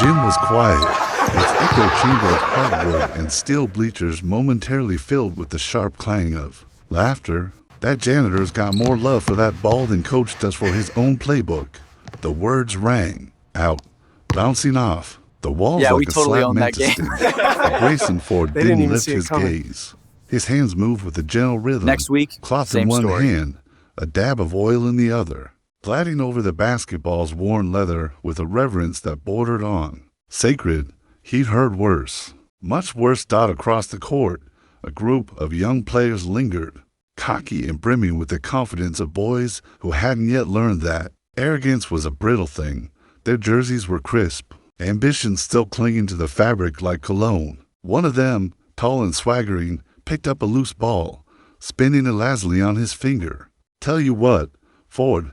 gym was quiet, its echo chamber of hardwood and steel bleachers momentarily filled with the sharp clang of laughter. That janitor's got more love for that ball than coach does for his own playbook. The words rang out, bouncing off the walls Yeah, we like a totally slap owned meant that to game. sting. But Grayson Ford They didn't didn't even lift see it his coming. gaze. His hands moved with a gentle rhythm. Next week, Cloth in same one story. hand, a dab of oil in the other, gliding over the basketball's worn leather with a reverence that bordered on sacred. He'd heard worse, much worse. Across the court, a group of young players lingered, cocky and brimming with the confidence of boys who hadn't yet learned that arrogance was a brittle thing. Their jerseys were crisp, ambition still clinging to the fabric like cologne. One of them, tall and swaggering, picked up a loose ball, spinning it lazily on his finger. "Tell you what, Ford,"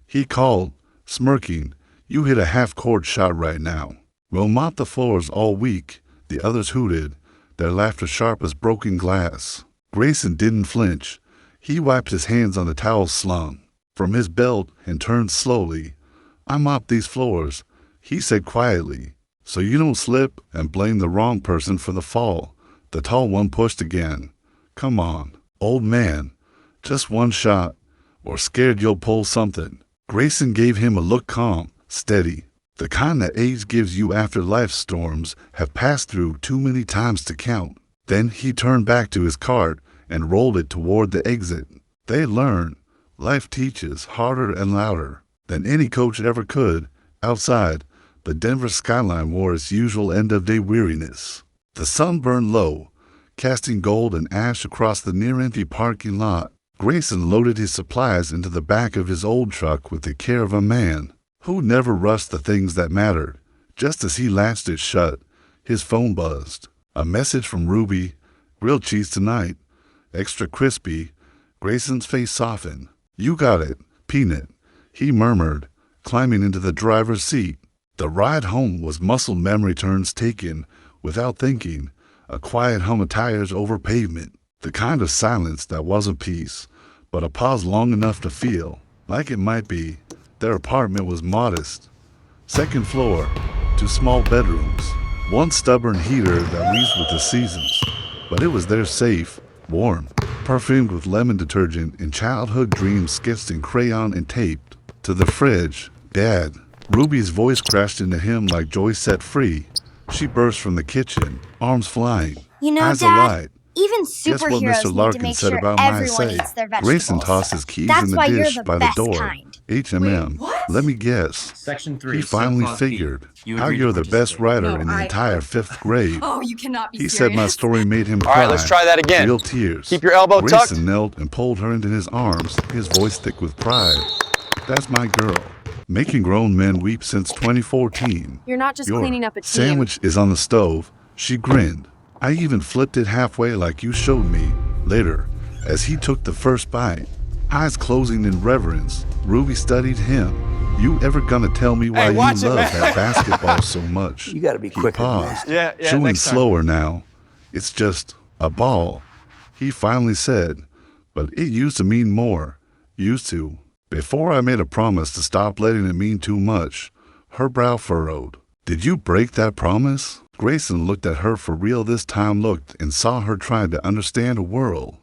he called, smirking, "you hit a half-court shot right now. We'll mop the floors all week." The others hooted, their laughter sharp as broken glass. Grayson didn't flinch. He wiped his hands on the towels slung from his belt and turned slowly. "I mop these floors," he said quietly, "so you don't slip and blame the wrong person for the fall." The tall one pushed again. "Come on, old man, just one shot, or scared you'll pull something." Grayson gave him a look, calm, steady, the kind that age gives you after life's storms have passed through too many times to count. Then he turned back to his cart and rolled it toward the exit. They learn. Life teaches harder and louder than any coach ever could. Outside, the Denver skyline wore its usual end-of-day weariness. The sun burned low, casting gold and ash across the near-empty parking lot. Grayson loaded his supplies into the back of his old truck with the care of a man who never rushed the things that mattered. Just as he latched it shut, his phone buzzed. A message from Ruby. "Grilled cheese tonight. Extra crispy." Grayson's face softened. "You got it, Peanut," he murmured, climbing into the driver's seat. The ride home was muscle memory turns taken without thinking, a quiet hum of tires over pavement, the kind of silence that wasn't peace, but a pause long enough to feel like it might be. Their apartment was modest. Second floor, 2 small bedrooms, one stubborn heater that weaves with the seasons. But it was their safe, warm, perfumed with lemon detergent and childhood dreams sketched in crayon and taped to the fridge. "Dad." Ruby's voice crashed into him like joy set free. She burst from the kitchen, arms flying, You know, eyes Dad, alight. even Guess what superheroes Mr. need to Larkin make said sure about my everyone essay? eats their vegetables. Grayson tossed his keys That's in the why you're dish the by the best door. kind. H&M. Let me guess. Section 3. He finally subclause B. figured You how agree to you're the best participate. writer in the entire 5th grade. Oh, you cannot be He serious. said my story made him cry. All right, let's try that again. Real tears. Keep your elbow tucked. Grayson knelt and pulled her into his arms, his voice thick with pride. "That's my girl. Making grown men weep since 2014. You're not just Your cleaning up a team. sandwich is on the stove." She grinned. "I even flipped it halfway like you showed me." Later, as he took the first bite, eyes closing in reverence, Ruby studied him. "You ever gonna tell me why Hey, you watch it, love man. that basketball so much?" You gotta be He quicker than paused, that. Yeah, chewing next time. slower now. "It's just a ball," he finally said. "But it used to mean more. Used to. Before I made a promise to stop letting it mean too much." Her brow furrowed. "Did you break that promise?" Grayson looked at her for real this time, looked and saw her trying to understand a world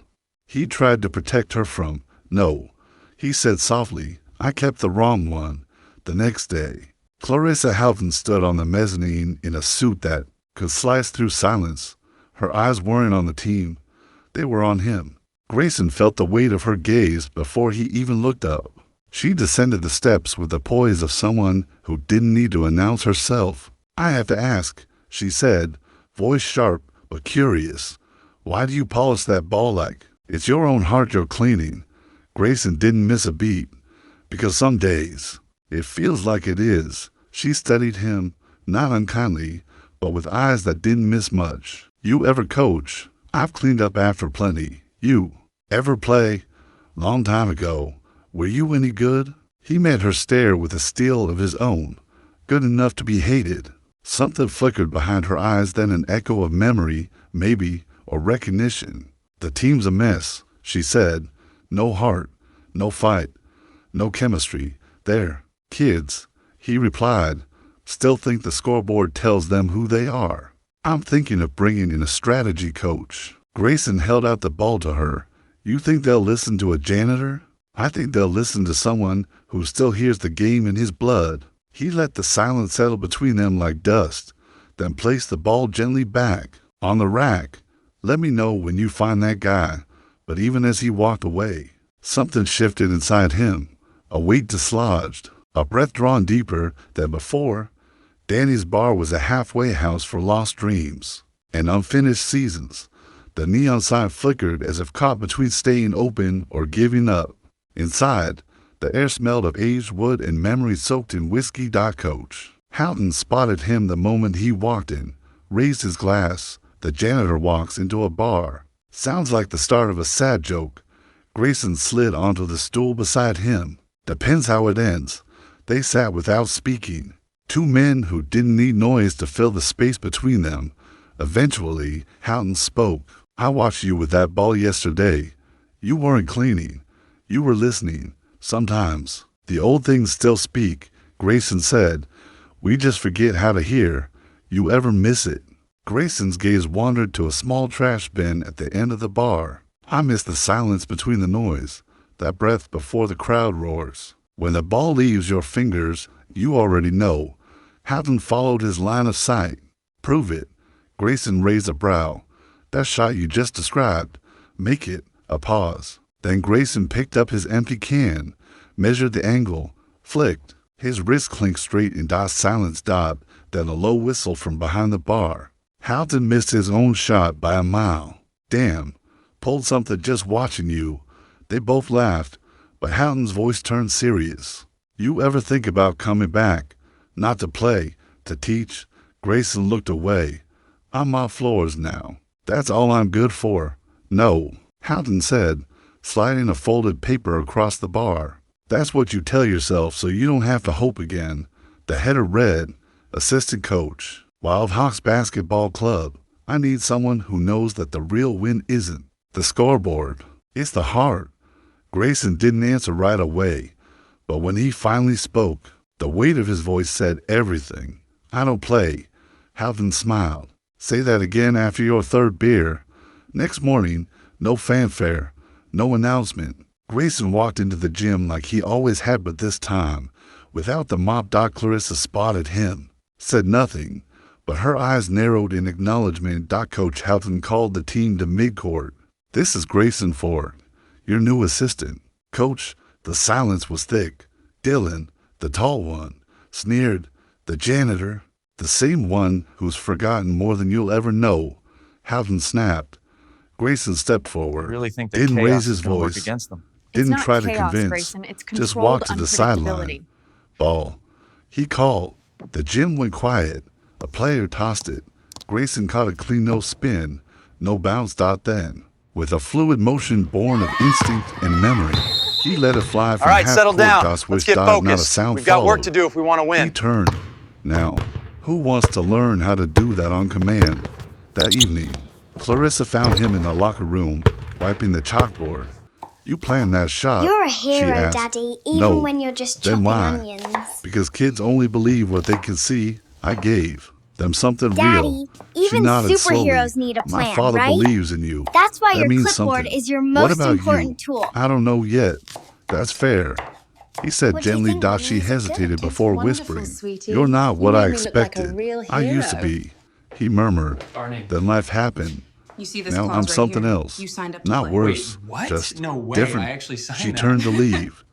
he tried to protect her from. "No," he said softly. "I kept the wrong one." The next day, Clarissa Halton stood on the mezzanine in a suit that could slice through silence. Her eyes weren't on the team. They were on him. Grayson felt the weight of her gaze before he even looked up. She descended the steps with the poise of someone who didn't need to announce herself. "I have to ask," she said, voice sharp but curious. "Why do you polish that ball like it's your own heart you're cleaning?" Grayson didn't miss a beat. "Because some days it feels like it is." She studied him, not unkindly, but with eyes that didn't miss much. "You ever coach?" "I've cleaned up after plenty." "You ever play?" "Long time ago." "Were you any good?" He met her stare with a steel of his own. "Good enough to be hated." Something flickered behind her eyes, then an echo of memory, maybe, or recognition. "The team's a mess," she said. "No heart, no fight, no chemistry. They're kids," he replied, still think the scoreboard tells them who they are. I'm thinking of bringing in a strategy coach. Grayson held out the ball to her. You think they'll listen to a janitor? I think they'll listen to someone who still hears the game in his blood. He let the silence settle between them like dust, then placed the ball gently back on the rack. Let me know when you find that guy. But even as he walked away, something shifted inside him, a weight dislodged, a breath drawn deeper than before. Danny's bar was a halfway house for lost dreams and unfinished seasons. The neon sign flickered as if caught between staying open or giving up. Inside, the air smelled of aged wood and memories soaked in whiskey. Coach Houghton spotted him the moment he walked in, raised his glass. The janitor walks into a bar. Sounds like the start of a sad joke. Grayson slid onto the stool beside him. Depends how it ends. They sat without speaking. Two men who didn't need noise to fill the space between them. Eventually, Houghton spoke. I watched you with that ball yesterday. You weren't cleaning. You were listening. Sometimes. The old things still speak, Grayson said. We just forget how to hear. You ever miss it? Grayson's gaze wandered to a small trash bin at the end of the bar. I miss the silence between the noise, that breath before the crowd roars. When the ball leaves your fingers, you already know. Houghton followed his line of sight. Prove it. Grayson raised a brow. That shot you just described. Make it. A pause. Then Grayson picked up his empty can, measured the angle, flicked. His wrist clinked straight in silence. Then a low whistle from behind the bar. Houghton missed his own shot by a mile. Damn. Pulled something just watching you. They both laughed, but Houghton's voice turned serious. You ever think about coming back? Not to play, to teach? Grayson looked away. I'm off floors now. That's all I'm good for. No, Houghton said, sliding a folded paper across the bar. That's what you tell yourself so you don't have to hope again. The header read, Assistant Coach, Wild Hawks Basketball Club. I need someone who knows that the real win isn't the scoreboard. It's the heart. Grayson didn't answer right away, but when he finally spoke, the weight of his voice said everything. I don't play. Houghton smiled. Say that again after your third beer. Next morning, no fanfare, no announcement. Grayson walked into the gym like he always had, but this time, without the mop. Clarissa spotted him, said nothing, but her eyes narrowed in acknowledgement. Coach Houghton called the team to midcourt. This is Grayson Ford, your new assistant. Coach, the silence was thick. Dylan, the tall one, sneered. The janitor, the same one who's forgotten more than you'll ever know. Houghton snapped. Grayson stepped forward, really think that didn't raise his work voice, against them. didn't try to chaos, convince, Grayson. It's just walked to the sideline. unpredictability. Ball. He called. The gym went quiet. A player tossed it. Grayson caught a clean no spin, no bounce. Then, with a fluid motion born of instinct and memory, he let it fly from all right, half settle court. down. Let's Let's get not a focused. sound We've got work followed. to do if we want to win. He turned. Now, who wants to learn how to do that on command? That evening, Clarissa found him in the locker room, wiping the chalkboard. You planned that shot, You're a she hero, asked. Daddy, even No. when you're just Then chopping why? onions. Because kids only believe what they can see. I gave them something real. Daddy, She even nodded slowly. superheroes need a My plan, father right? believes in you. That's why That your means clipboard something. is your What most about important you? tool. I don't know yet. That's fair. He said What do you gently. think She onions are hesitated good? before Wonderful, whispering. sweetie. You're not what You I made me look like a expected. real I used to hero." be. He murmured. Barney. Then life happened. You see this Now clause I'm right something here. else. You signed up to Not play. worse. Wait, what? Just No way. different. I actually signed She that. turned to leave.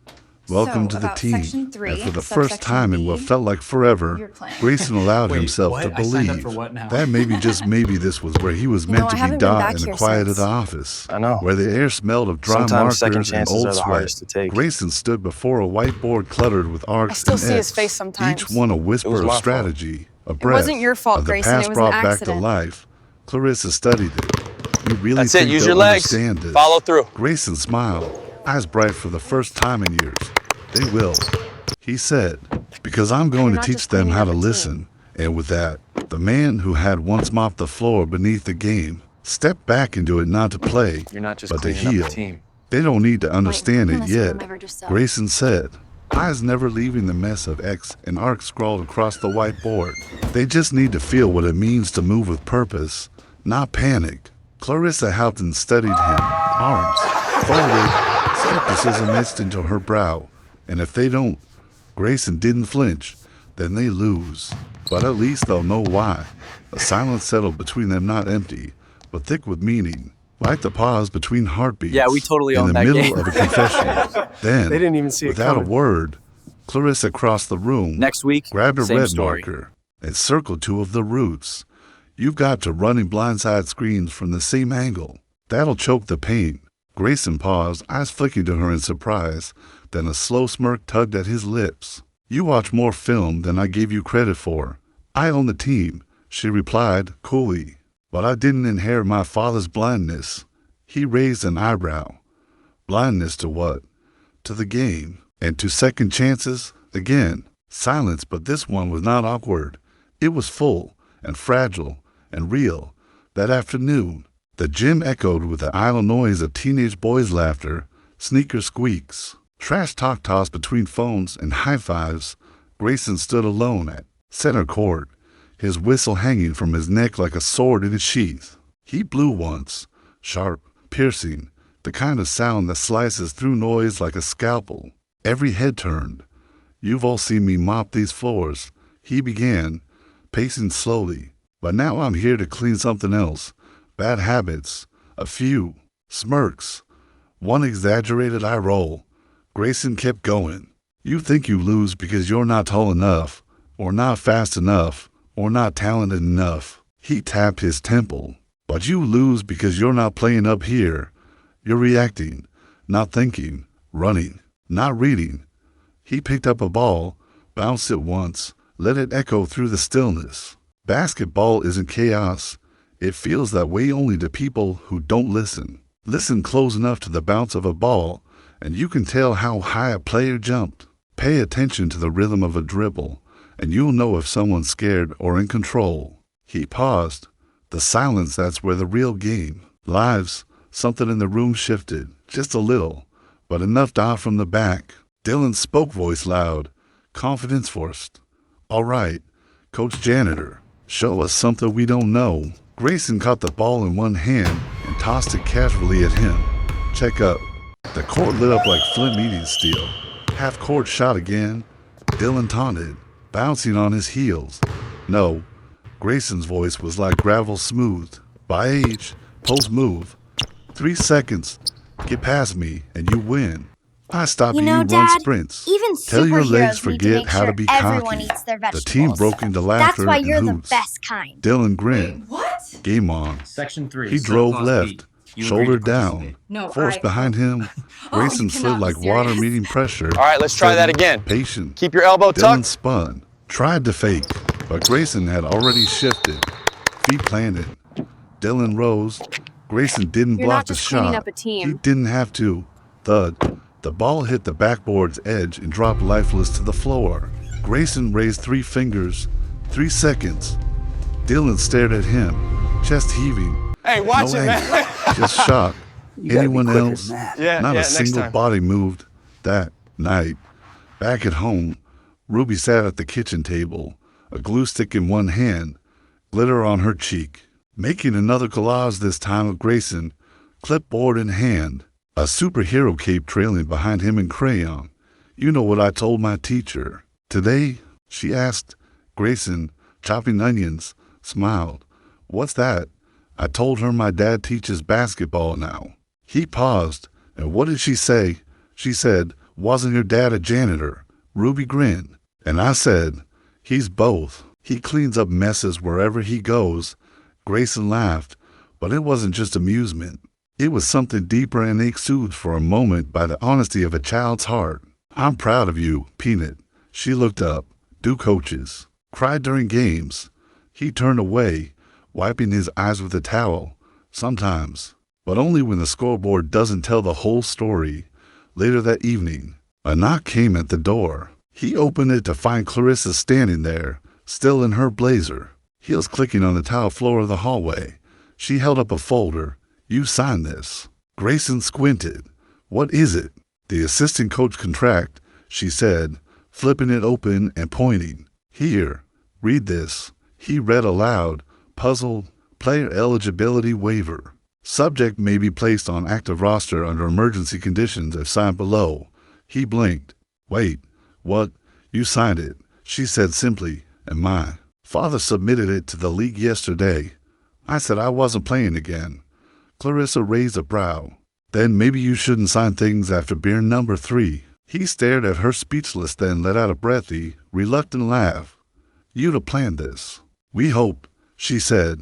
Welcome So, to the about team. section 3, And for the first subsection time in what B, felt like forever, your plan. Grayson allowed Wait, himself what? to I signed up believe for what now? that maybe this was where he was You meant know, I to be. haven't been back In the here quiet of since. the office. I know. Where the air smelled of dry Sometimes second markers and chances old are the sweat. hardest to take. Grayson stood before a whiteboard cluttered with arcs I still and see his X's, face sometimes. each one a It whisper was of my fault. strategy, a breath wasn't your fault, of the Grayson. past It was an brought back to accident. life. Clarissa studied it. You really That's it. think Use they'll your legs. understand this? Follow through. Grayson smiled, eyes bright for the first time in years. They will, he said, because I'm going You're to not teach just them cleaning how up to a team. listen. And with that, the man who had once mopped the floor beneath the game stepped back into it, not to play, You're not just but to cleaning heal. up the team. They don't need to understand it unless you yet, remembered yourself. Grayson said. eyes never leaving the mess of X and arcs scrawled across the whiteboard. They just need to feel what it means to move with purpose, not panic. Clarissa Houghton studied him, arms folded, skepticism etched into her brow. And if they don't, Grayson didn't flinch, then they lose. But at least they'll know why. A silence settled between them, not empty, but thick with meaning, like the pause between heartbeats. Yeah, we totally in own the that middle game. of a confession. Then, They didn't even see it without a coming. word, Clarissa crossed the room, Next week, grabbed a same red story. marker, and circled two of the roots. You've got to running blindside screens from the same angle. That'll choke the pain. Grayson paused, eyes flicking to her in surprise, then a slow smirk tugged at his lips. You watch more film than I gave you credit for. I own the team, she replied coolly. But I didn't inherit my father's blindness. He raised an eyebrow. Blindness to what? To the game. And to second chances? Again, silence, but this one was not awkward. It was full and fragile and real. That afternoon, the gym echoed with the idle noise of teenage boys' laughter, sneaker squeaks, trash talk tossed between phones and high fives. Grayson stood alone at center court, his whistle hanging from his neck like a sword in its sheath. He blew once, sharp, piercing, the kind of sound that slices through noise like a scalpel. Every head turned. You've all seen me mop these floors, he began, pacing slowly. But now I'm here to clean something else. Bad habits, a few, smirks, one exaggerated eye roll. Grayson kept going. You think you lose because you're not tall enough, or not fast enough, or not talented enough. He tapped his temple. But you lose because you're not playing up here. You're reacting, not thinking, running, not reading. He picked up a ball, bounced it once, let it echo through the stillness. Basketball isn't chaos. It feels that way only to people who don't listen. Listen close enough to the bounce of a ball, and you can tell how high a player jumped. Pay attention to the rhythm of a dribble, and you'll know if someone's scared or in control. He paused. The silence, that's where the real game lives. Something in the room shifted, just a little, but enough to out from the back. Dylan spoke, voice loud, confidence forced. All right, Coach Janitor, show us something we don't know. Grayson caught the ball in one hand and tossed it casually at him. Check up. The court lit up like Flint meeting steel. Half court shot again. Dylan taunted, bouncing on his heels. No. Grayson's voice was like gravel smooth. By age, post move. 3 seconds. Get past me and you win. I stop you, Dad, run sprints. even Tell your legs superheroes need to forget make how sure to be everyone cocky. eats their The vegetables. team broke into laughter That's why and you're the hoots. best kind. Dylan grinned. What? Game on. Section 3. He drove left, shoulder down. No, Force behind him. Grayson you slid cannot be like water serious. meeting pressure. All right, let's try that Steady, again. Patient. Keep your elbow Dylan tucked. spun. Tried to fake, but Grayson had already shifted. Feet planted. Dylan rose. Grayson didn't You're block not the just cleaning shot. up a team. He didn't have to. Thud. The ball hit the backboard's edge and dropped lifeless to the floor. Grayson raised 3 fingers. 3 seconds. Dylan stared at him, chest heaving. Hey, watch No it, anger, man. just shock. Anyone else? Yeah, Not a next single time. body moved that night. Back at home, Ruby sat at the kitchen table, a glue stick in one hand, glitter on her cheek, making another collage this time of Grayson, clipboard in hand, a superhero cape trailing behind him in crayon. You know what I told my teacher. Today, she asked. Grayson, chopping onions, smiled. What's that? I told her my dad teaches basketball now. He paused, and what did she say? She said, wasn't your dad a janitor? Ruby grinned, and I said, he's both. He cleans up messes wherever he goes. Grayson laughed, but it wasn't just amusement. It was something deeper and exuded for a moment by the honesty of a child's heart. I'm proud of you, Peanut. She looked up. Do coaches cried during games? He turned away, wiping his eyes with a towel. Sometimes, but only when the scoreboard doesn't tell the whole story. Later that evening, a knock came at the door. He opened it to find Clarissa standing there, still in her blazer, heels clicking on the tile floor of the hallway. She held up a folder. You signed this. Grayson squinted. What is it? The assistant coach contract. she said, flipping it open and pointing. Here, read this. He read aloud, puzzled. Player eligibility waiver. Subject may be placed on active roster under emergency conditions as signed below. He blinked. Wait, what? You signed it, she said simply, and my father submitted it to the league yesterday. I said I wasn't playing again. Clarissa raised a brow. Then maybe you shouldn't sign things after beer number 3. He stared at her speechless, then let out a breathy, reluctant laugh. You'd have planned this. We hope, she said.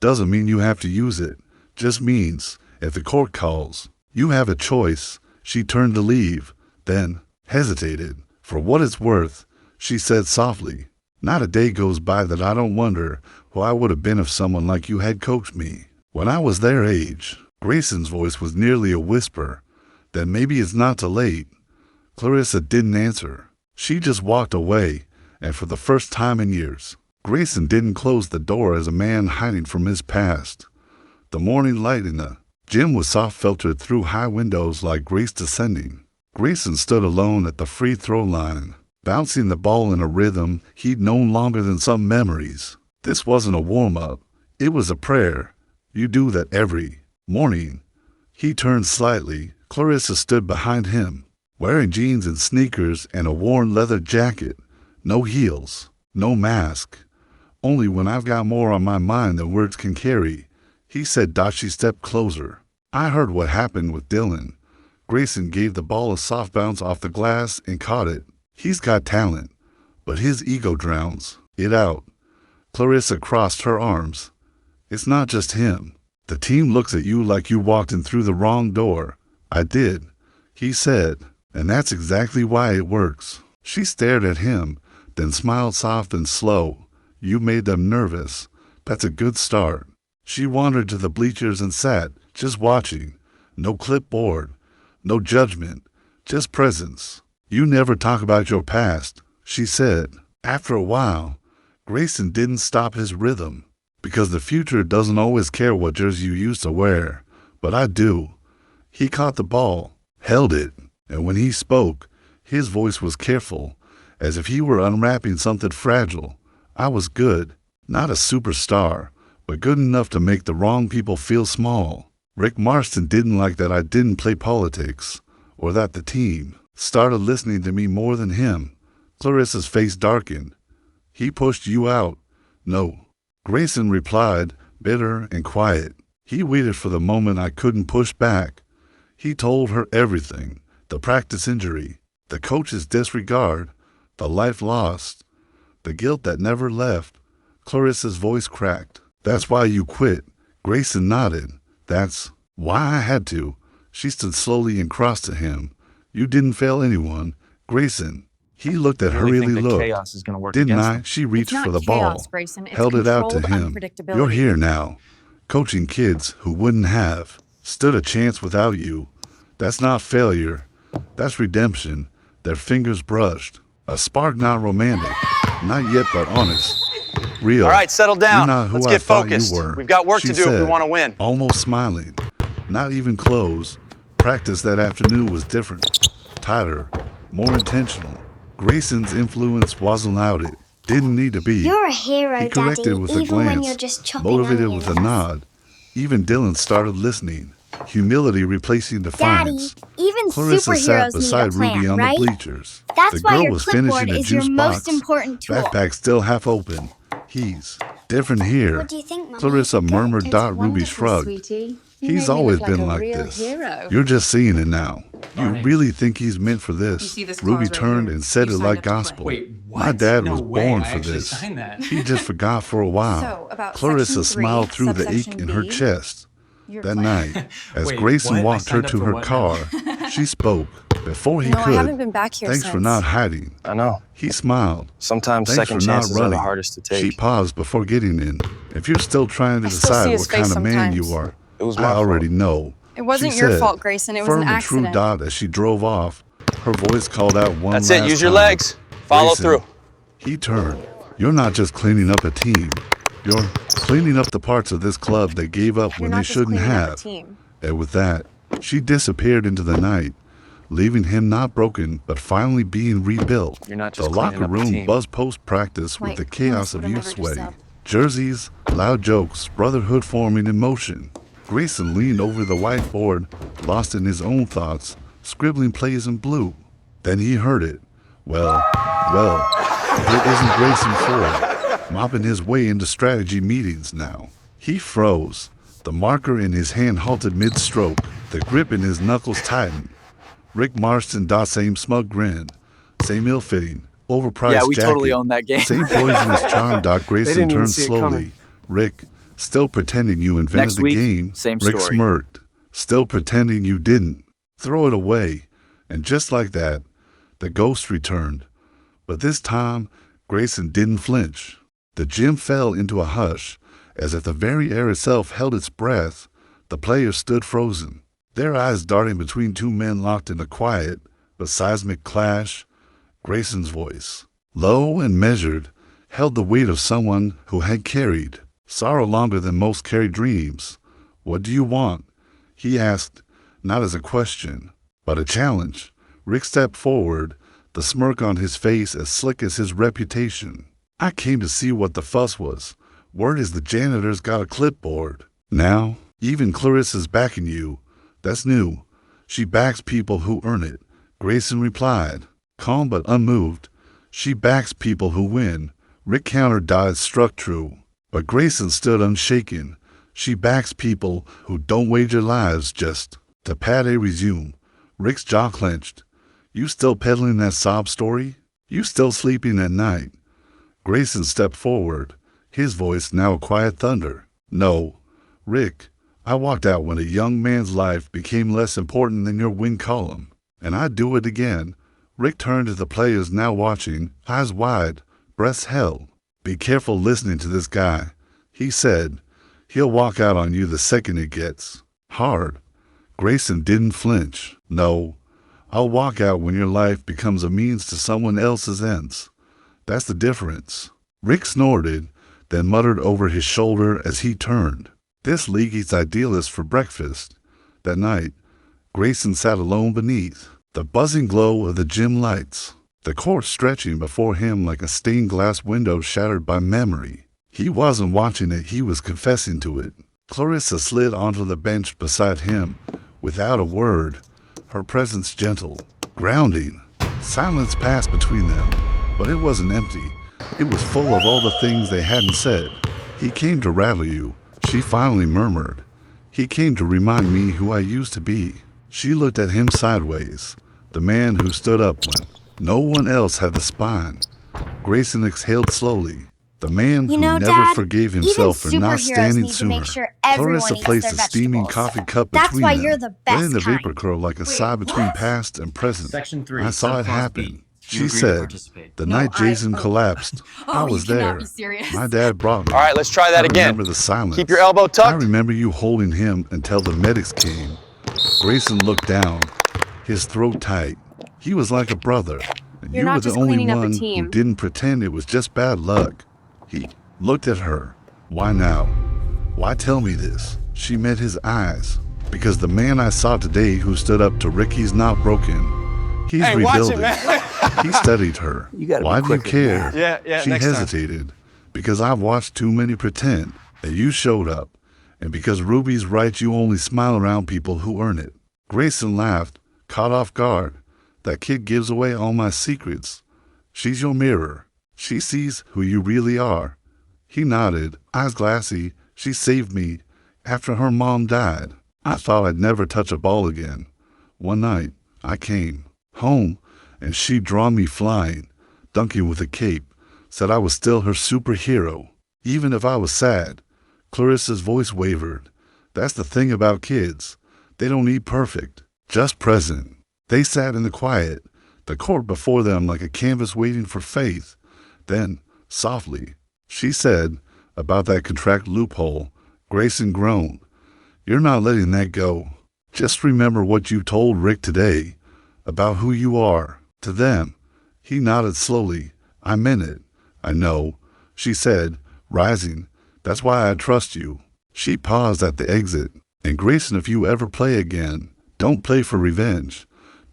Doesn't mean you have to use it. Just means, if the court calls, you have a choice. She turned to leave, then hesitated. For what it's worth, she said softly, not a day goes by that I don't wonder who I would have been if someone like you had coached me. When I was their age. Grayson's voice was nearly a whisper. Then maybe it's not too late. Clarissa didn't answer. She just walked away, and for the first time in years, Grayson didn't close the door as a man hiding from his past. The morning light in the gym was soft, filtered through high windows like grace descending. Grayson stood alone at the free throw line, bouncing the ball in a rhythm he'd known longer than some memories. This wasn't a warm-up. It was a prayer. You do that every morning. He turned slightly. Clarissa stood behind him, wearing jeans and sneakers and a worn leather jacket. No heels, no mask. Only when I've got more on my mind than words can carry, he said. She stepped closer. I heard what happened with Dylan. Grayson gave the ball a soft bounce off the glass and caught it. He's got talent, but his ego drowns it out. Clarissa crossed her arms. It's not just him. The team looks at you like you walked in through the wrong door. I did, he said, and that's exactly why it works. She stared at him, then smiled soft and slow. You made them nervous. That's a good start. She wandered to the bleachers and sat, just watching. No clipboard, no judgment, just presence. You never talk about your past, she said. After a while, Grayson didn't stop his rhythm, because the future doesn't always care what jersey you used to wear, but I do. He caught the ball, held it, and when he spoke, his voice was careful, as if he were unwrapping something fragile. I was good, not a superstar, but good enough to make the wrong people feel small. Rick Marston didn't like that I didn't play politics, or that the team started listening to me more than him. Clarissa's face darkened. He pushed you out. No. Grayson replied, bitter and quiet. He waited for the moment I couldn't push back. He told her everything. The practice injury, the coach's disregard, the life lost, the guilt that never left. Clarissa's voice cracked. That's why you quit. Grayson nodded. That's why I had to. She stood slowly and crossed to him. You didn't fail anyone, Grayson. He looked at her, really looked. Didn't I? She reached for the ball, held it out to him. You're here now, coaching kids who wouldn't have stood a chance without you. That's not failure. That's redemption. Their fingers brushed. A spark, not romantic, not yet, but honest. Real. All right, settle down. You're not who Let's I get thought focused. You were, we've got work to do if we want to win. Almost smiling. Not even close. Practice that afternoon was different, tighter, more intentional. Grayson's influence wasn't out. It didn't need to be. You're a hero, he corrected Daddy, with even a glance, when you're just chopping motivated onions. with a nod. Even Dylan started listening, humility replacing defiance. Daddy, even Clarissa superheroes sat need a beside plan, Ruby on right? the bleachers. That's the why girl your was clipboard finishing a is your juice most box, important tool. backpack still half open. He's different here. What do you think, Mummy? Clarissa murmured. It's Ruby wonderful, shrugged. sweetie. You He's made me always look like been a like real this. hero. You're just seeing it now. You Alright. really think he's meant for this? You see this Ruby clause right turned here? and said You it signed like up to play. gospel. Wait, what? My dad No was way, born I for actually this. signed that. He just forgot for a while. So, about Clarissa section 3, smiled through the ache subsection in her B, chest. your That plan. night, as Wait, Grayson what? I walked her signed up to for her what car, she spoke. Before he No, could, I haven't been back here thanks since. for not hiding. I know. He smiled. Sometimes Thanks second for not chances are running. the hardest to take. She paused before getting in. If you're still trying to I still see decide his what kind face of man you sometimes. are, It was I my already fault. know. It wasn't she your said, fault, Grayson. It was firm an and true accident. dot as she drove off. Her voice called out one That's last it. Use your time. legs. Follow Grayson, through. He turned. You're not just cleaning up a team. You're cleaning up the parts of this club that gave up You're when not they just shouldn't cleaning up a have. team. And with that, she disappeared into the night, leaving him not broken but finally being rebuilt. You're not The just locker cleaning up the room team. buzzed post-practice with Wait, the chaos what of am I youth ever just sway. up? Jerseys, loud jokes, brotherhood forming in motion. Grayson leaned over the whiteboard, lost in his own thoughts, scribbling plays in blue. Then he heard it. Well, it isn't Grayson Ford, mopping his way into strategy meetings now. He froze. The marker in his hand halted mid-stroke. The grip in his knuckles tightened. Rick Marston same smug grin, same ill-fitting, overpriced Yeah, we jacket, totally own that game. same poisonous charm. Grayson didn't even turned see it slowly. coming. Rick, still pretending you invented Next the week, game. same Rick story. smirked, still pretending you didn't. Throw it away. And just like that, the ghost returned. But this time, Grayson didn't flinch. The gym fell into a hush, as if the very air itself held its breath. The players stood frozen, their eyes darting between two men locked in a quiet but seismic clash. Grayson's voice, low and measured, held the weight of someone who had carried sorrow longer than most carry dreams. "What do you want?" he asked, not as a question, but a challenge. Rick stepped forward, the smirk on his face as slick as his reputation. "I came to see what the fuss was. Word is the janitor's got a clipboard. Now, even Clarissa's backing you. That's new. She backs people who earn it," Grayson replied, calm but unmoved. "She backs people who win." Rick countered as struck true. But Grayson stood unshaken. "She backs people who don't wager lives just to Pate resume." Rick's jaw clenched. "You still peddling that sob story? You still sleeping at night?" Grayson stepped forward, his voice now a quiet thunder. "No, Rick, I walked out when a young man's life became less important than your win column, and I'd do it again." Rick turned to the players now watching, eyes wide, breaths held. "Be careful listening to this guy," he said. "He'll walk out on you the second it gets hard." Grayson didn't flinch. "No, I'll walk out when your life becomes a means to someone else's ends. That's the difference." Rick snorted, then muttered over his shoulder as he turned. This league eats idealists for breakfast. That night, Grayson sat alone beneath the buzzing glow of the gym lights, the court stretching before him like a stained glass window shattered by memory. He wasn't watching it, he was confessing to it. Clarissa slid onto the bench beside him, without a word, her presence gentle, grounding. Silence passed between them, but it wasn't empty. It was full of all the things they hadn't said. "He came to rattle you," she finally murmured. "He came to remind me who I used to be." She looked at him sideways, the man who stood up when no one else had the spine. Grayson exhaled slowly. The man who never Dad, forgave himself for not standing need sooner. To make sure everyone Clarissa eats placed their a steaming vegetables. coffee cup That's between why them, you're the best letting the kind. vapor curl like a sigh between past and present. Section 3, "I saw it subclause happen," B. she You agree to said. participate. The night Jason collapsed, I was you cannot there. be serious. My dad brought me. All right, let's try that I again. remember the silence. Keep your elbow I tucked. remember you holding him until the medics came. Grayson looked down, his throat tight. He was like a brother, and You're you not were the just only cleaning up a one who team. didn't pretend it was just bad luck. He looked at her. "Why now? Why tell me this?" She met his eyes. "Because the man I saw today who stood up to Ricky's not broken. He's Hey, watch it, rebuilding." man. He studied her. You gotta be "Why do you quicker care?" Yeah, She next time. hesitated. "Because I've watched too many pretend, and you showed up. And because Ruby's right, you only smile around people who earn it." Grayson laughed, caught off guard. "That kid gives away all my secrets. She's your mirror. She sees who you really are." He nodded, eyes glassy. "She saved me after her mom died. I thought I'd never touch a ball again. One night, I came home, and she'd drawn me flying, dunking with a cape, said I was still her superhero, even if I was sad." Clarissa's voice wavered. "That's the thing about kids. They don't need perfect, just present." They sat in the quiet, the court before them like a canvas waiting for faith. Then, softly, she said, "About that contract loophole." Grayson groaned. "You're not letting that go. Just remember what you told Rick today, about who you are, to them." He nodded slowly. "I meant it." "I know," she said, rising. "That's why I trust you." She paused at the exit. "And Grayson, if you ever play again, don't play for revenge.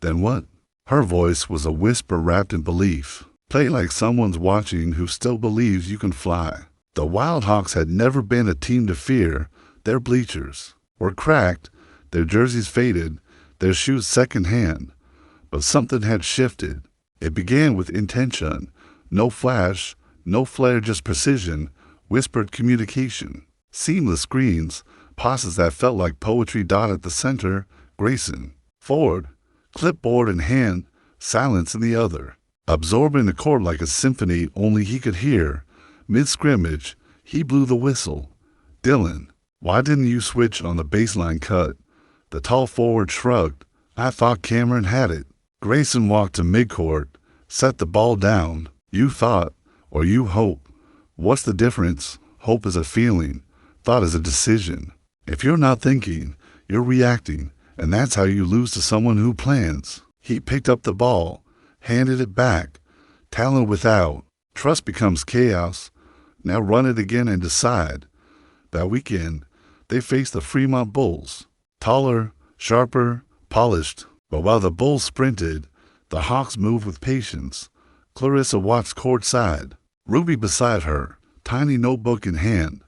Then what? Her voice was a whisper wrapped in belief. Play like someone's watching who still believes you can fly. The Wildhawks had never been a team to fear. Their bleachers were cracked, their jerseys faded, their shoes secondhand. But something had shifted. It began with intention. No flash, no flare, just precision, whispered communication. Seamless screens, pauses that felt like poetry. Dot at the center, Grayson. Forward, clipboard in hand, silence in the other. Absorbing the court like a symphony only he could hear. Mid-scrimmage, he blew the whistle. Dylan, why didn't you switch on the baseline cut? The tall forward shrugged. I thought Cameron had it. Grayson walked to midcourt, set the ball down. You thought, or you hope. What's the difference? Hope is a feeling. Thought is a decision. If you're not thinking, you're reacting, and that's how you lose to someone who plans. He picked up the ball, handed it back. Talent without. Trust becomes chaos. Now run it again and decide. That weekend, they faced the Fremont Bulls. Taller, sharper, polished. But while the Bulls sprinted, the Hawks moved with patience. Clarissa watched courtside, Ruby beside her, tiny notebook in hand.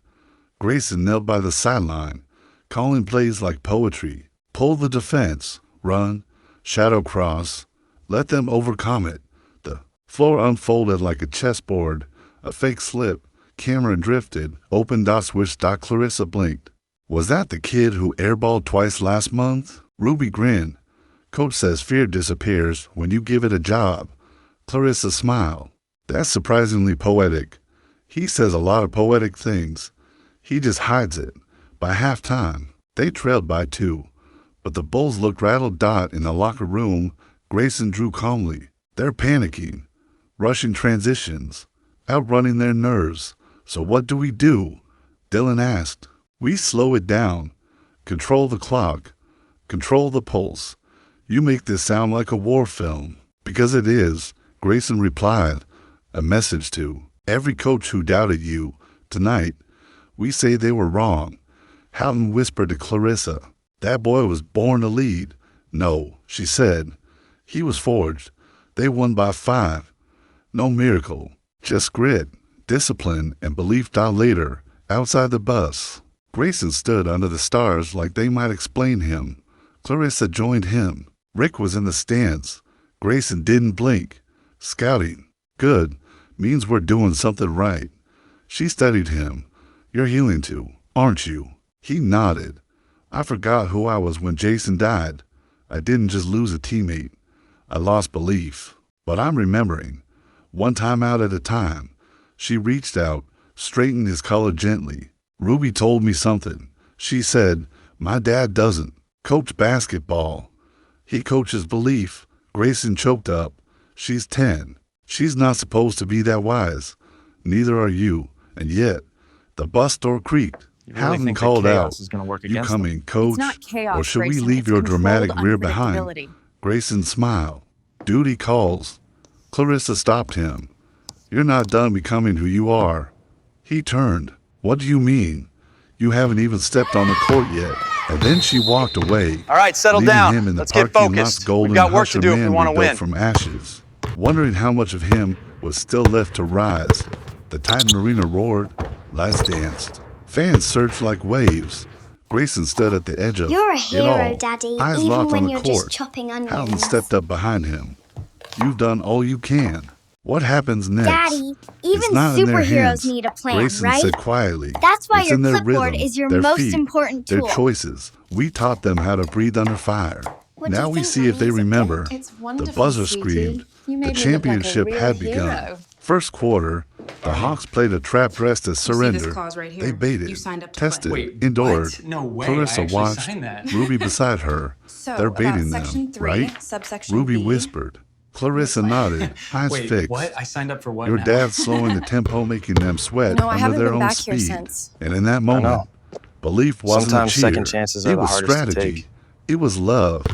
Grayson knelt by the sideline, calling plays like poetry. Pull the defense, run, shadow cross, let them overcome it. The floor unfolded like a chessboard, a fake slip. Cameron drifted, open dot switch dot. Clarissa blinked. Was that the kid who airballed twice last month? Ruby grinned. Coach says fear disappears when you give it a job. Clarissa smiled. That's surprisingly poetic. He says a lot of poetic things. He just hides it. By halftime, they trailed by 2. But the Bulls looked rattled. Dot in the locker room, Grayson drew calmly. They're panicking, rushing transitions, outrunning their nerves. So what do we do? Dylan asked. We slow it down. Control the clock. Control the pulse. You make this sound like a war film. Because it is, Grayson replied. A message to every coach who doubted you. Tonight, we say they were wrong. Houghton whispered to Clarissa. That boy was born to lead. No, she said. He was forged. They won by 5. No miracle. Just grit, discipline, and belief. Later, outside the bus, Grayson stood under the stars like they might explain him. Clarissa joined him. Rick was in the stands. Grayson didn't blink. Scouting. Good. Means we're doing something right. She studied him. You're healing too, aren't you? He nodded. I forgot who I was when Jason died. I didn't just lose a teammate. I lost belief. But I'm remembering. One time out at a time. She reached out, straightened his collar gently. Ruby told me something. She said, my dad doesn't coach basketball. He coaches belief. Grayson choked up. She's 10. She's not supposed to be that wise. Neither are you. And yet, the bus door creaked. Houghton called out, you coming, coach? It's not chaos, or should we Grayson. leave It's your dramatic controlled rear behind? unpredictability. Grayson smiled. Duty calls. Clarissa stopped him. You're not done becoming who you are. He turned. What do you mean? You haven't even stepped on the court yet. And then she walked away. All right, settle leaving down. him in the Let's get parking lot's focused. golden We've got work to husher do if we man want to rebuilt win. from ashes, wondering how much of him was still left to rise. The Titan Arena roared. Lights danced. Fans surged like waves. Grayson stood at the edge of You're a it hero, all, Daddy, eyes even locked when on the you're court. just chopping onions. Houghton stepped up behind him. You've done all you can. What happens next? Daddy, It's even not in their superheroes hands. need a plan, Grayson right? said quietly. That's why It's your in their clipboard rhythm, is your their most feet, important their tool. choices. We taught them how to breathe under fire. What do Now you we think, see if they Mommy? Is it remember. It's The wonderful, buzzer sweetie. screamed. You The made me look like a championship real had begun. hero. First quarter, the Hawks played a trap dressed as You see surrender. this clause right here? They baited, You signed up to tested, play. Wait, endured. what? No way, Clarissa I actually watched, signed that. Ruby beside her. So, They're about baiting section them, 3, right? subsection Ruby B. whispered. Clarissa nodded, eyes Wait, fixed. what? I signed up for what Your now? dad's slowing the tempo, making them sweat No, I under haven't their been own back here speed. since. And in that moment, know. belief wasn't Sometimes a cheer. second chances are It the was hardest to strategy. take. It was love.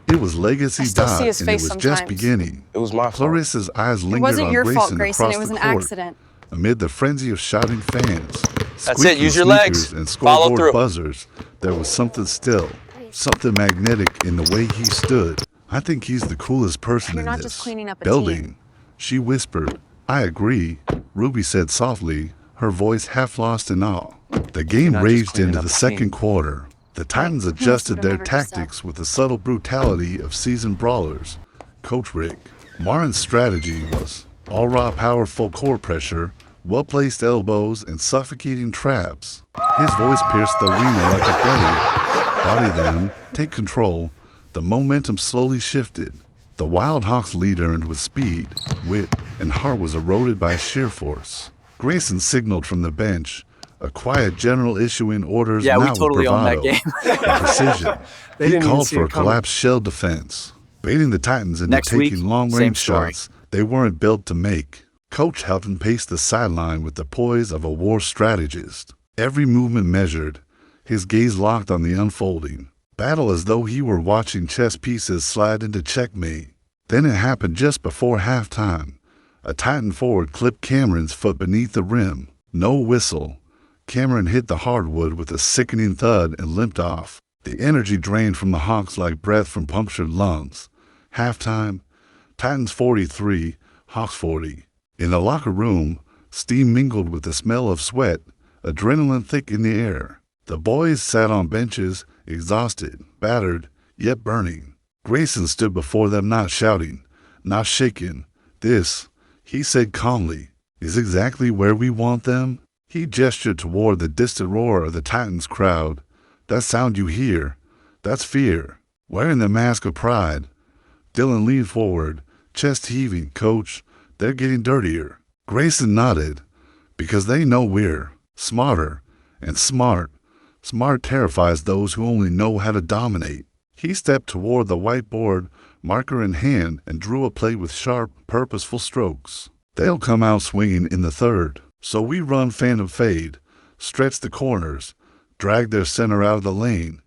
It was legacy. I still Dot, see his and it face was just sometimes. beginning. It was my fault. Clarissa's eyes It lingered wasn't on your Grayson fault, Grayson. across It was the an court. accident. Amid the frenzy of shouting fans, That's it. squeaking Use your legs. sneakers and Follow scoreboard through. buzzers, there was something still, something magnetic in the way he stood. I think he's the coolest person You're in not this just cleaning up a building. team. She whispered. I agree, Ruby said softly, her voice half lost in awe. The game not just raged cleaning into up the a second team. quarter. The Titans Wait, adjusted their never just tactics with the subtle brutality of seasoned brawlers. Coach Rick Martin's strategy was all raw powerful core pressure, well-placed elbows, and suffocating traps. His voice pierced the arena like a blade. Body them, take control. The momentum slowly shifted. The Wild Hawks' lead earned with speed, wit, and heart was eroded by sheer force. Grayson signaled from the bench, a quiet general issuing orders Yeah, we not totally with owned that bravado game. and precision. They He didn't even called see for it a coming. collapsed shell defense, baiting the Titans into Next week, taking long-range same story. shots they weren't built to make. Coach Helton paced the sideline with the poise of a war strategist. Every movement measured, his gaze locked on the unfolding battle as though he were watching chess pieces slide into checkmate. Then it happened just before halftime. A Titan forward clipped Cameron's foot beneath the rim. No whistle. Cameron hit the hardwood with a sickening thud and limped off. The energy drained from the Hawks like breath from punctured lungs. Halftime, Titans 43, Hawks 40. In the locker room, steam mingled with the smell of sweat, adrenaline thick in the air. The boys sat on benches, exhausted, battered, yet burning. Grayson stood before them not shouting, not shaken. This, he said calmly, is exactly where we want them. He gestured toward the distant roar of the Titans crowd. That sound you hear, that's fear, wearing the mask of pride. Dylan leaned forward, chest heaving. Coach, they're getting dirtier. Grayson nodded, because they know we're smarter, and smart. Smart terrifies those who only know how to dominate. He stepped toward the whiteboard, marker in hand, and drew a plate with sharp, purposeful strokes. They'll come out swinging in the third, so we run phantom fade, stretch the corners, drag their center out of the lane.